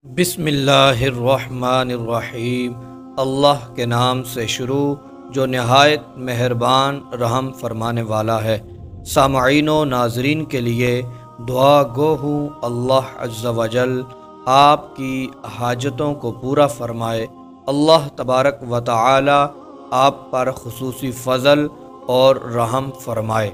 बिस्मिल्लाहिर्रहमानिर्रहीम। अल्लाह के नाम से शुरू जो नहायत मेहरबान रहम फरमाने वाला है। सामईन व नाज़रीन के लिए दुआ गो हूँ अल्लाह अज़्ज़ा वजल आपकी हाजतों को पूरा फरमाए। अल्लाह तबारक व तआला आप पर खुसूसी फ़ज़ल और रहम फरमाए।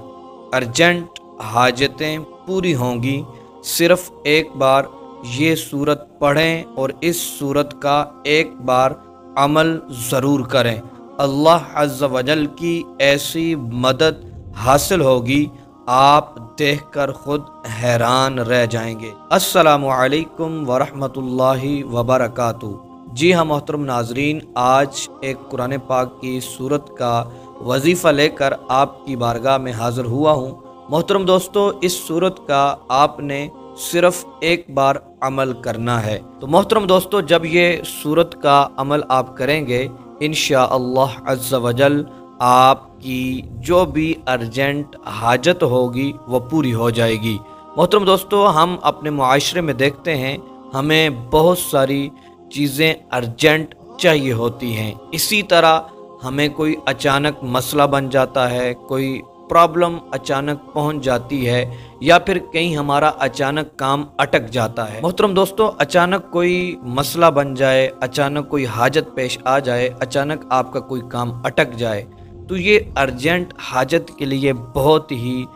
अर्जेंट हाजतें पूरी होंगी। सिर्फ़ एक बार ये सूरत पढ़ें और इस सूरत का एक बार अमल ज़रूर करें। अल्लाह अज़्ज़ा वजल की ऐसी मदद हासिल होगी, आप देखकर खुद हैरान रह जाएंगे। अस्सलामु अलैकुम वरहमतुल्लाहि वबरकातुहू। जी हाँ मोहतरम नाजरीन, आज एक कुरान पाक की सूरत का वजीफ़ा लेकर आपकी बारगाह में हाज़िर हुआ हूँ। मोहतरम दोस्तों, इस सूरत का आपने सिर्फ एक बार अमल करना है। तो मोहतरम दोस्तों, जब ये सूरत का अमल आप करेंगे, इंशाअल्लाह अज़्ज़ा वजल आपकी जो भी अर्जेंट हाजत होगी वो पूरी हो जाएगी। मोहतरम दोस्तों, हम अपने मुआशरे में देखते हैं हमें बहुत सारी चीज़ें अर्जेंट चाहिए होती हैं। इसी तरह हमें कोई अचानक मसला बन जाता है, कोई प्रॉब्लम अचानक पहुंच जाती है, या फिर कहीं हमारा अचानक काम अटक जाता है। मोहतरम दोस्तों, अचानक कोई मसला बन जाए, अचानक कोई हाजत पेश आ जाए, अचानक आपका कोई काम अटक जाए, तो ये अर्जेंट हाजत के लिए बहुत ही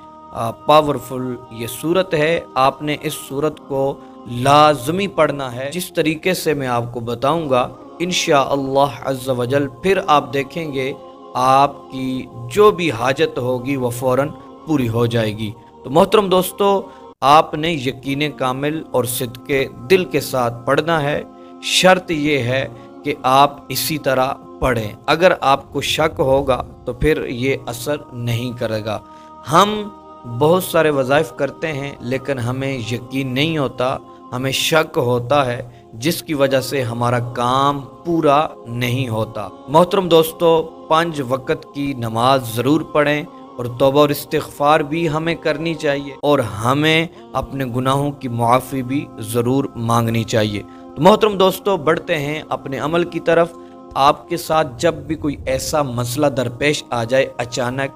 पावरफुल ये सूरत है। आपने इस सूरत को लाजमी पढ़ना है। जिस तरीके से मैं आपको बताऊंगा इंशाअल्लाह अज़्ज़ा वजल, फिर आप देखेंगे आपकी जो भी हाजत होगी वो फ़ौरन पूरी हो जाएगी। तो मोहतरम दोस्तों, आपने यकीन कामिल और सिद्क़े दिल के साथ पढ़ना है। शर्त ये है कि आप इसी तरह पढ़ें। अगर आपको शक होगा तो फिर ये असर नहीं करेगा। हम बहुत सारे वज़ाइफ करते हैं लेकिन हमें यकीन नहीं होता, हमें शक होता है, जिसकी वजह से हमारा काम पूरा नहीं होता। मोहतरम दोस्तों, 5 वक़्त की नमाज ज़रूर पढ़ें और तौबा और इस्तिग़फ़ार भी हमें करनी चाहिए, और हमें अपने गुनाहों की मुआफ़ी भी ज़रूर मांगनी चाहिए। तो मोहतरम दोस्तों, बढ़ते हैं अपने अमल की तरफ। आपके साथ जब भी कोई ऐसा मसला दरपेश आ जाए अचानक,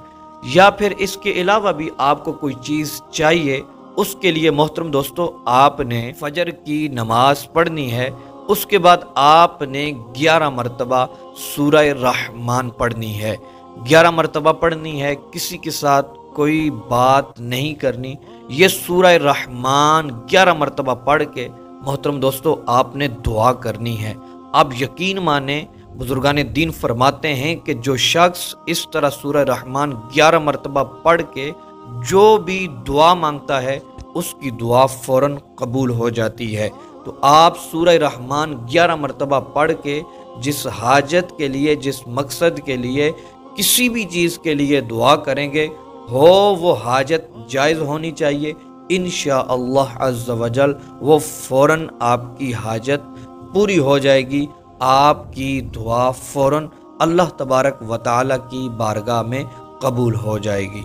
या फिर इसके अलावा भी आपको कोई चीज़ चाहिए, उसके लिए मोहतरम दोस्तों आपने फजर की नमाज पढ़नी है। उसके बाद आपने 11 मरतबा सूरह रहमान पढ़नी है। 11 मरतबा पढ़नी है, किसी के साथ कोई बात नहीं करनी। ये सूरह रहमान 11 मरतबा पढ़ के मोहतरम दोस्तों आपने दुआ करनी है। आप यकीन माने, बुजुर्गान दीन फरमाते हैं कि जो शख्स इस तरह सूरह रहमान 11 मरतबा पढ़ के जो भी दुआ मांगता है, उसकी दुआ फ़ौरन कबूल हो जाती है। तो आप सूरह रहमान 11 मरतबा पढ़ के जिस हाजत के लिए, जिस मकसद के लिए, किसी भी चीज़ के लिए दुआ करेंगे, हो वो हाजत जायज़ होनी चाहिए। इंशाअल्लाह अज़्ज़ा वजल वो फ़ौरन आपकी हाजत पूरी हो जाएगी। आपकी दुआ फ़ौरन अल्लाह तबारक व तआला की बारगाह में कबूल हो जाएगी।